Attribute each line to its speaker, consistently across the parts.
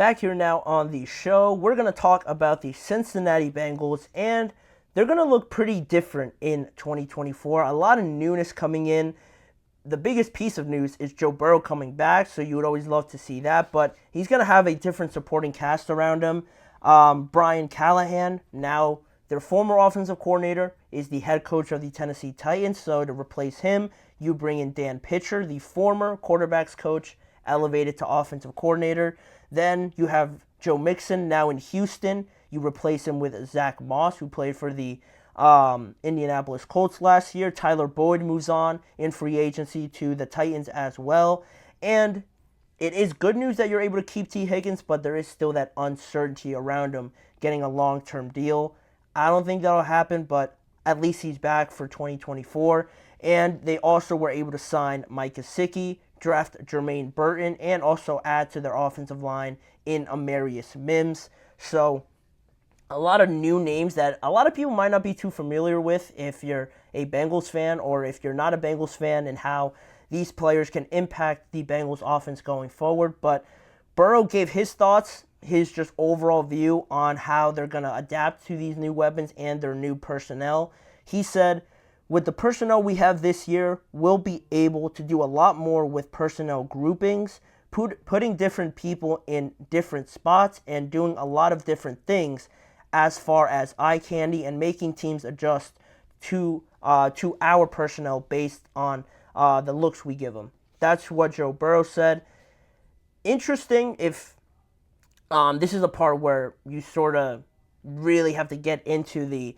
Speaker 1: Back here now on the show, we're going to talk about the Cincinnati Bengals, and they're going to look pretty different in 2024. A lot of newness coming in. The biggest piece of news is Joe Burrow coming back, so you would always love to see that, but he's going to have a different supporting cast around him. Brian Callahan, now their former offensive coordinator, is the head coach of the Tennessee Titans, so to replace him, you bring in Dan Pitcher, the former quarterbacks coach, elevated to offensive coordinator. Then you have Joe Mixon, now in Houston. You replace him with Zach Moss, who played for the Indianapolis Colts last year. Tyler Boyd moves on in free agency to the Titans as well. And it is good news that you're able to keep T. Higgins, but there is still that uncertainty around him getting a long-term deal. I don't think that'll happen, but at least he's back for 2024. And they also were able to sign Mike Gesicki, draft Jermaine Burton, and also add to their offensive line in Amarius Mims. So a lot of new names that a lot of people might not be too familiar with if you're a Bengals fan or if you're not a Bengals fan, and how these players can impact the Bengals offense going forward. But Burrow gave his thoughts, his just overall view on how they're going to adapt to these new weapons and their new personnel. He said, with the personnel we have this year, we'll be able to do a lot more with personnel groupings, putting different people in different spots, and doing a lot of different things as far as eye candy and making teams adjust to our personnel based on the looks we give them. That's what Joe Burrow said. Interesting if this is a part where you sort of really have to get into the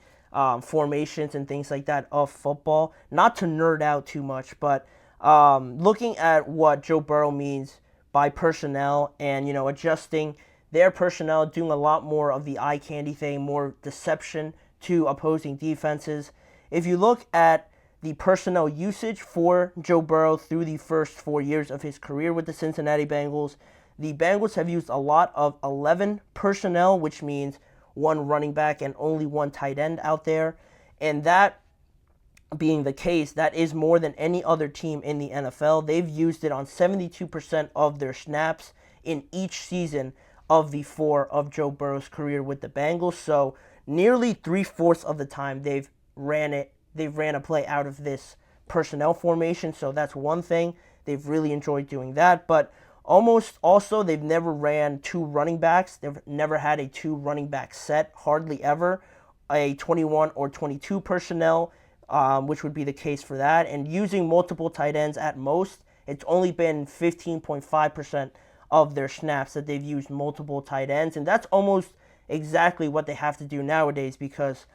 Speaker 1: formations and things like that of football. Not to nerd out too much, but looking at what Joe Burrow means by personnel and, adjusting their personnel, doing a lot more of the eye candy thing, more deception to opposing defenses. If you look at the personnel usage for Joe Burrow through the first 4 years of his career with the Cincinnati Bengals, the Bengals have used a lot of 11 personnel, which means one running back and only one tight end out there. And that being the case, that is more than any other team in the NFL. They've used it on 72% of their snaps in each season of the 4 of Joe Burrow's career with the Bengals. So nearly 3/4 of the time they've ran a play out of this personnel formation. So that's one thing. They've really enjoyed doing that. But almost also, they've never ran 2 running backs. They've never had a 2 running back set, hardly ever. A 21 or 22 personnel, which would be the case for that. And using multiple tight ends at most, it's only been 15.5% of their snaps that they've used multiple tight ends. And that's almost exactly what they have to do nowadays, because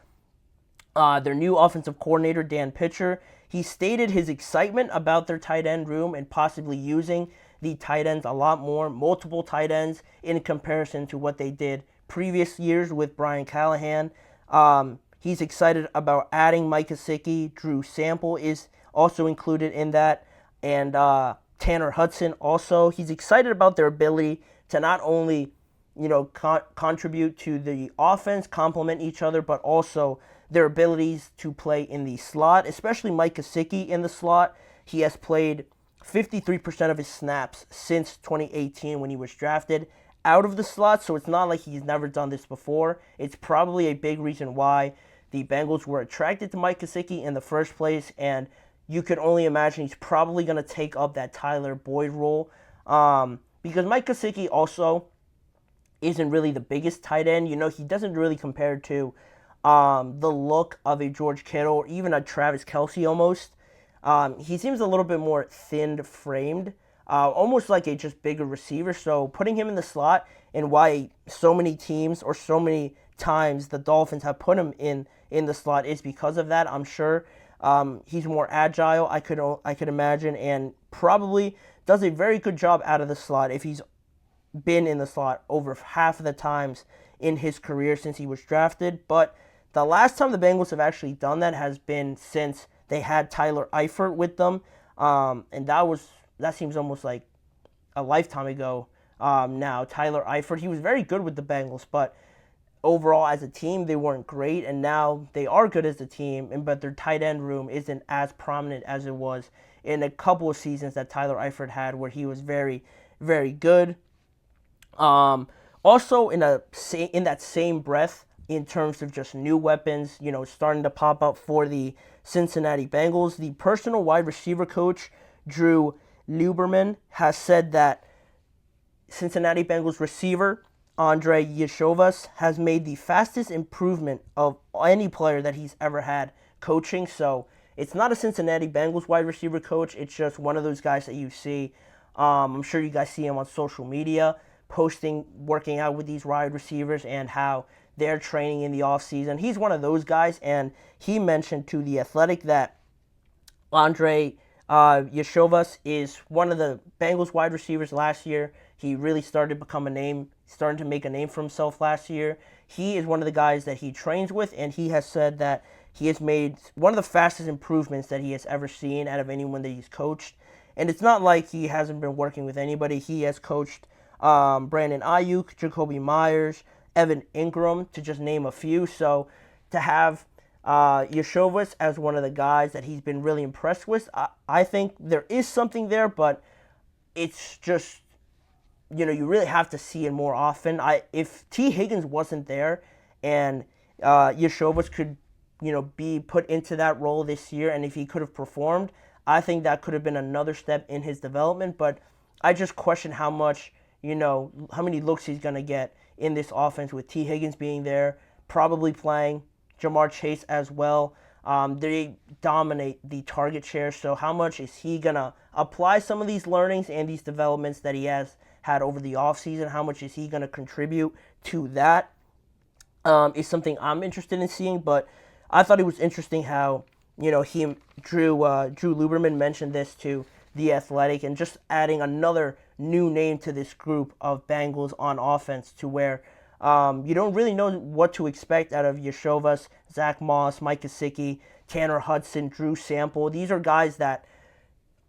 Speaker 1: their new offensive coordinator, Dan Pitcher, he stated his excitement about their tight end room and possibly using the tight ends a lot more, multiple tight ends, in comparison to what they did previous years with Brian Callahan. He's excited about adding Mike Gesicki. Drew Sample is also included in that, and Tanner Hudson also. He's excited about their ability to not only, contribute to the offense, complement each other, but also their abilities to play in the slot, especially Mike Gesicki in the slot. He has played 53% of his snaps since 2018 when he was drafted out of the slot, so it's not like he's never done this before. It's probably a big reason why the Bengals were attracted to Mike Gesicki in the first place, and you could only imagine he's probably going to take up that Tyler Boyd role, because Mike Gesicki also isn't really the biggest tight end. He doesn't really compare to the look of a George Kittle or even a Travis Kelce almost. He seems a little bit more thin-framed, almost like a just bigger receiver. So putting him in the slot, and why so many teams or so many times the Dolphins have put him in the slot, is because of that, I'm sure. He's more agile, I could imagine, and probably does a very good job out of the slot if he's been in the slot over half of the times in his career since he was drafted. But the last time the Bengals have actually done that has been since they had Tyler Eifert with them, and that seems almost like a lifetime ago now. Tyler Eifert, he was very good with the Bengals, but overall as a team they weren't great, and now they are good as a team, but their tight end room isn't as prominent as it was in a couple of seasons that Tyler Eifert had, where he was very, very good. Um, Also, in that same breath, in terms of just new weapons, starting to pop up for the Cincinnati Bengals, the personal wide receiver coach Drew Lieberman has said that Cincinnati Bengals receiver Andre Yeshovas has made the fastest improvement of any player that he's ever had coaching. So it's not a Cincinnati Bengals wide receiver coach. It's just one of those guys that you see. I'm sure you guys see him on social media posting, working out with these wide receivers and how they're training in the offseason. He's one of those guys, and he mentioned to The Athletic that Andre Yeshovas is one of the Bengals wide receivers last year. He really started to become a name, starting to make a name for himself last year. He is one of the guys that he trains with, and he has said that he has made one of the fastest improvements that he has ever seen out of anyone that he's coached. And it's not like he hasn't been working with anybody. He has coached Brandon Ayuk, Jacoby Myers, Evan Ingram, to just name a few. So to have Yeshovas as one of the guys that he's been really impressed with, I think there is something there, but it's just, you really have to see it more often. If T. Higgins wasn't there and Yeshovas could, be put into that role this year, and if he could have performed, I think that could have been another step in his development. But I just question how much, how many looks he's going to get in this offense with T. Higgins being there, probably playing Jamar Chase as well. They dominate the target share, so how much is he going to apply some of these learnings and these developments that he has had over the offseason? How much is he going to contribute to that? Is something I'm interested in seeing, but I thought it was interesting how, Drew Lieberman mentioned this to The Athletic, and just adding another new name to this group of Bengals on offense, to where you don't really know what to expect out of Yeshovas, Zach Moss, Mike Gesicki, Tanner Hudson, Drew Sample. These are guys that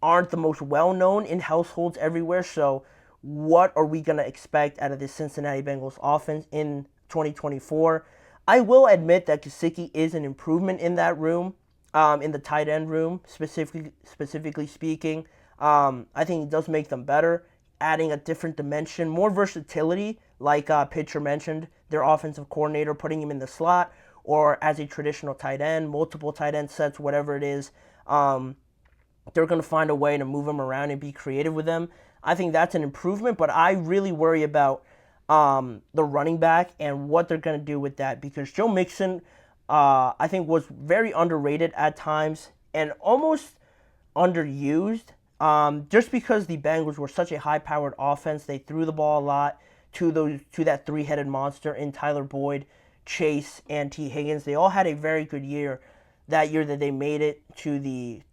Speaker 1: aren't the most well-known in households everywhere, so what are we going to expect out of this Cincinnati Bengals offense in 2024? I will admit that Gesicki is an improvement in that room, in the tight end room, specifically speaking. I think it does make them better, adding a different dimension, more versatility, like Pitcher mentioned, their offensive coordinator, putting him in the slot or as a traditional tight end, multiple tight end sets, whatever it is. They're going to find a way to move him around and be creative with them. I think that's an improvement, but I really worry about the running back and what they're going to do with that, because Joe Mixon, I think, was very underrated at times and almost underused, just because the Bengals were such a high-powered offense. They threw the ball a lot to that three-headed monster in Tyler Boyd, Chase, and T. Higgins. They all had a very good year that year that they made it to the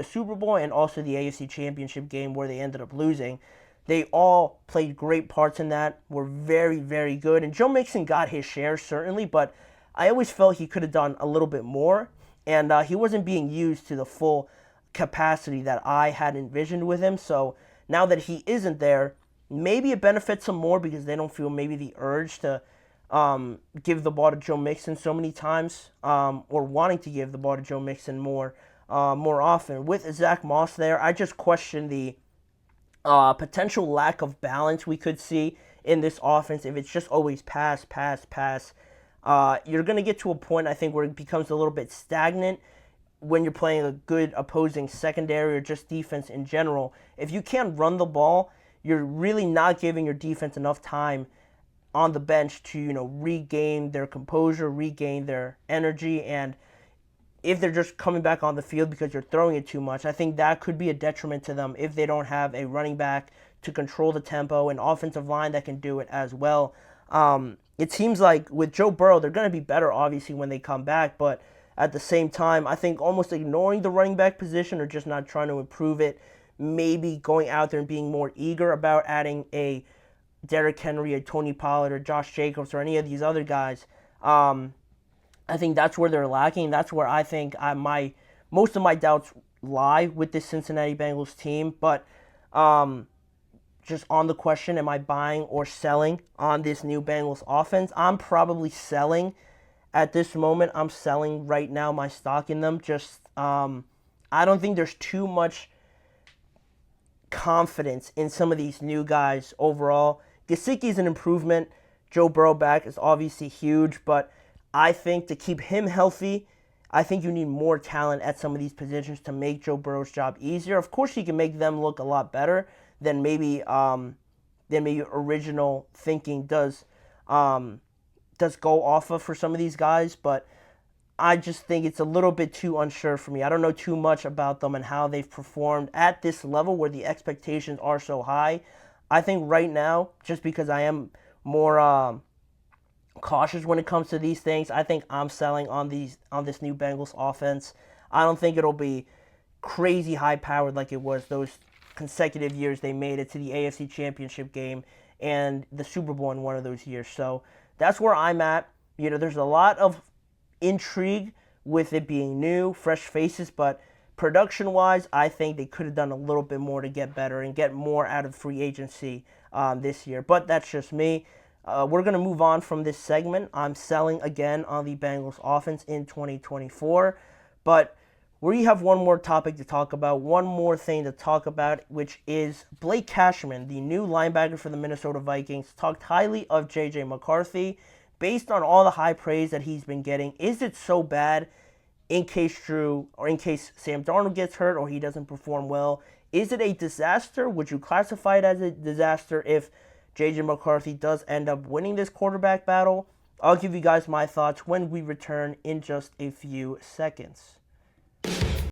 Speaker 1: Super Bowl and also the AFC Championship game where they ended up losing. They all played great parts in that, were very, very good. And Joe Mixon got his share, certainly, but I always felt he could have done a little bit more, and he wasn't being used to the full capacity that I had envisioned with him. So now that he isn't there, maybe it benefits them more because they don't feel maybe the urge to give the ball to Joe Mixon so many times, or wanting to give the ball to Joe Mixon more often. With Zach Moss there, I just question the potential lack of balance we could see in this offense if it's just always pass, pass, pass. You're going to get to a point, I think, where it becomes a little bit stagnant when you're playing a good opposing secondary or just defense in general. If you can't run the ball, you're really not giving your defense enough time on the bench to, regain their composure, regain their energy, and if they're just coming back on the field because you're throwing it too much, I think that could be a detriment to them if they don't have a running back to control the tempo, an offensive line that can do it as well. It seems like with Joe Burrow, they're going to be better, obviously, when they come back, but at the same time, I think almost ignoring the running back position or just not trying to improve it, maybe going out there and being more eager about adding a Derrick Henry, a Tony Pollard, or Josh Jacobs, or any of these other guys. I think that's where they're lacking. That's where I think most of my doubts lie with this Cincinnati Bengals team. But just on the question, am I buying or selling on this new Bengals offense? I'm probably selling at this moment. I'm selling right now my stock in them. Just I don't think there's too much confidence in some of these new guys overall. Gesicki is an improvement. Joe Burrow back is obviously huge, but I think to keep him healthy, I think you need more talent at some of these positions to make Joe Burrow's job easier. Of course, he can make them look a lot better than maybe original thinking does go off of for some of these guys, but I just think it's a little bit too unsure for me. I don't know too much about them and how they've performed at this level where the expectations are so high. I think right now, just because I am more cautious when it comes to these things, I think I'm selling on this new Bengals offense. I don't think it'll be crazy high powered like it was those consecutive years they made it to the AFC Championship game and the Super Bowl in one of those years. So that's where I'm at. There's a lot of intrigue with it being new, fresh faces, but production-wise, I think they could have done a little bit more to get better and get more out of free agency this year. But that's just me. We're going to move on from this segment. I'm selling again on the Bengals offense in 2024. But we have one more topic to talk about, one more thing to talk about, which is Blake Cashman, the new linebacker for the Minnesota Vikings, talked highly of J.J. McCarthy. Based on all the high praise that he's been getting, is it so bad in case Sam Darnold gets hurt or he doesn't perform well? Is it a disaster? Would you classify it as a disaster if J.J. McCarthy does end up winning this quarterback battle? I'll give you guys my thoughts when we return in just a few seconds.